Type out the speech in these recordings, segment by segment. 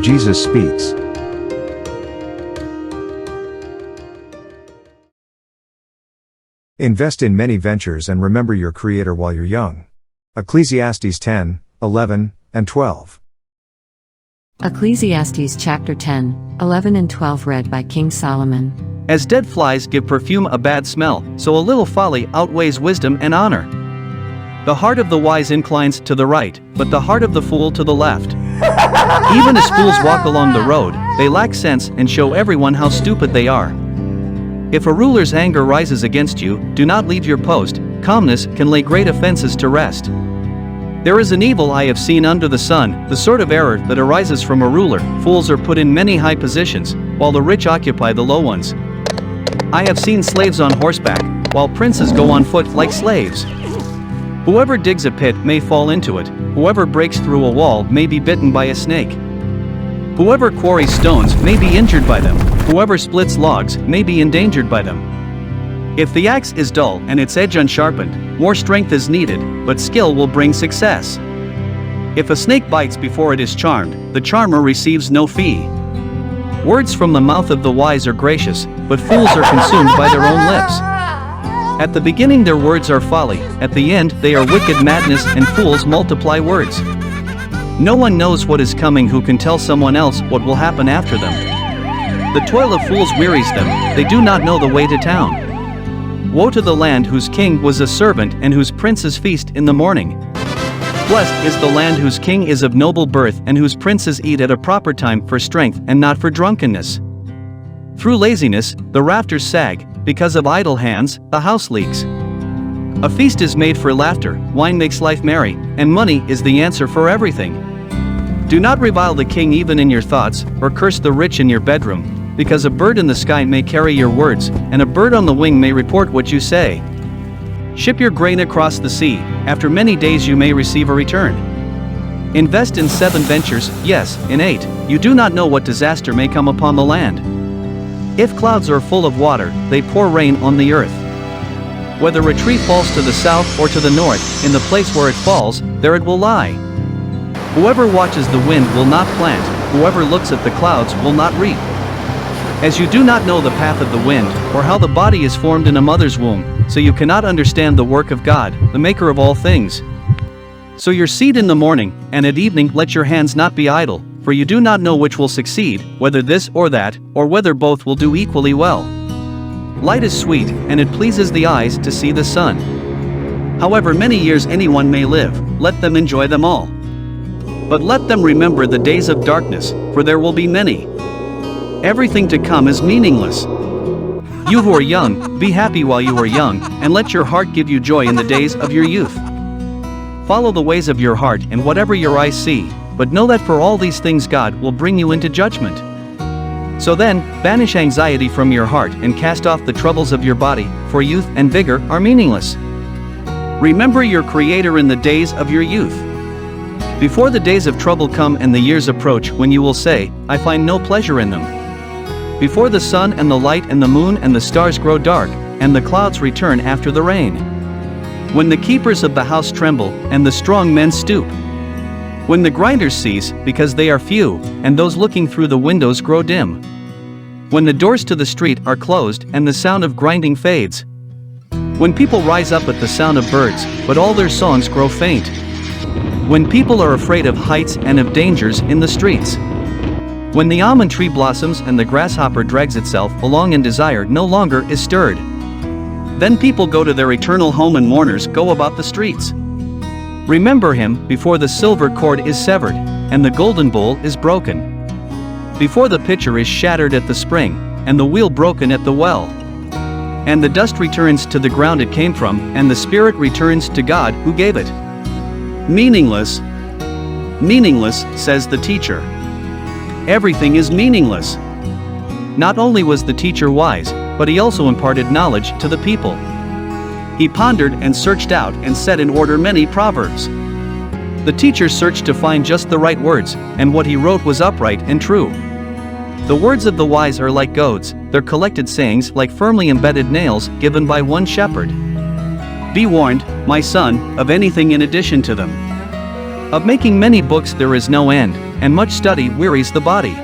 Jesus speaks. Invest in many ventures and remember your Creator while you're young. Ecclesiastes 10, 11, and 12. Ecclesiastes chapter 10, 11 and 12 read by King Solomon. As dead flies give perfume a bad smell, so a little folly outweighs wisdom and honor. The heart of the wise inclines to the right, but the heart of the fool to the left. Even as fools walk along the road, they lack sense and show everyone how stupid they are. If a ruler's anger rises against you, do not leave your post. Calmness can lay great offenses to rest. There is an evil I have seen under the sun, the sort of error that arises from a ruler. Fools are put in many high positions, while the rich occupy the low ones. I have seen slaves on horseback, while princes go on foot like slaves. Whoever digs a pit may fall into it, whoever breaks through a wall may be bitten by a snake. Whoever quarries stones may be injured by them, whoever splits logs may be endangered by them. If the axe is dull and its edge unsharpened, more strength is needed, but skill will bring success. If a snake bites before it is charmed, the charmer receives no fee. Words from the mouth of the wise are gracious, but fools are consumed by their own lips. At the beginning their words are folly, at the end they are wicked madness, and fools multiply words. No one knows what is coming who can tell someone else what will happen after them. The toil of fools wearies them, they do not know the way to town. Woe to the land whose king was a servant and whose princes feast in the morning. Blessed is the land whose king is of noble birth and whose princes eat at a proper time for strength and not for drunkenness. Through laziness, the rafters sag, because of idle hands, the house leaks. A feast is made for laughter, wine makes life merry, and money is the answer for everything. Do not revile the king even in your thoughts, or curse the rich in your bedroom, because a bird in the sky may carry your words, and a bird on the wing may report what you say. Ship your grain across the sea, after many days you may receive a return. Invest in 7 ventures, yes, in 8, you do not know what disaster may come upon the land. If clouds are full of water, they pour rain on the earth. Whether a tree falls to the south or to the north, in the place where it falls, there it will lie. Whoever watches the wind will not plant, whoever looks at the clouds will not reap. As you do not know the path of the wind, or how the body is formed in a mother's womb, so you cannot understand the work of God, the maker of all things. So your seed in the morning, and at evening let your hands not be idle, for you do not know which will succeed, whether this or that, or whether both will do equally well. Light is sweet, and it pleases the eyes to see the sun. However many years anyone may live, let them enjoy them all. But let them remember the days of darkness, for there will be many. Everything to come is meaningless. You who are young, be happy while you are young, and let your heart give you joy in the days of your youth. Follow the ways of your heart and whatever your eyes see, but know that for all these things God will bring you into judgment. So then, banish anxiety from your heart and cast off the troubles of your body, for youth and vigor are meaningless. Remember your Creator in the days of your youth. Before the days of trouble come and the years approach when you will say, I find no pleasure in them. Before the sun and the light and the moon and the stars grow dark, and the clouds return after the rain. When the keepers of the house tremble, and the strong men stoop. When the grinders cease, because they are few, and those looking through the windows grow dim. When the doors to the street are closed, and the sound of grinding fades. When people rise up at the sound of birds, but all their songs grow faint. When people are afraid of heights and of dangers in the streets. When the almond tree blossoms and the grasshopper drags itself along in desire no longer is stirred. Then people go to their eternal home and mourners go about the streets. Remember him before the silver cord is severed, and the golden bowl is broken. Before the pitcher is shattered at the spring, and the wheel broken at the well. And the dust returns to the ground it came from, and the spirit returns to God who gave it. Meaningless. Meaningless, says the teacher. Everything is meaningless. Not only was the teacher wise, but he also imparted knowledge to the people. He pondered and searched out and set in order many proverbs. The teacher searched to find just the right words, and what he wrote was upright and true. The words of the wise are like goads, their collected sayings like firmly embedded nails given by one shepherd. Be warned, my son, of anything in addition to them. Of making many books there is no end, and much study wearies the body.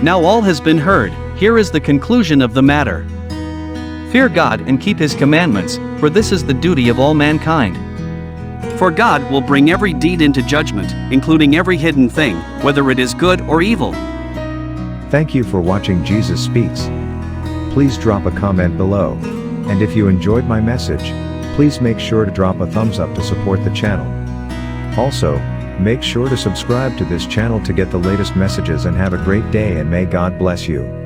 Now all has been heard, here is the conclusion of the matter. Fear God and keep his commandments, for this is the duty of all mankind. For God will bring every deed into judgment, including every hidden thing, whether it is good or evil. Thank you for watching Jesus Speaks. Please drop a comment below. And if you enjoyed my message, please make sure to drop a thumbs up to support the channel. Also, make sure to subscribe to this channel to get the latest messages and have a great day and may God bless you.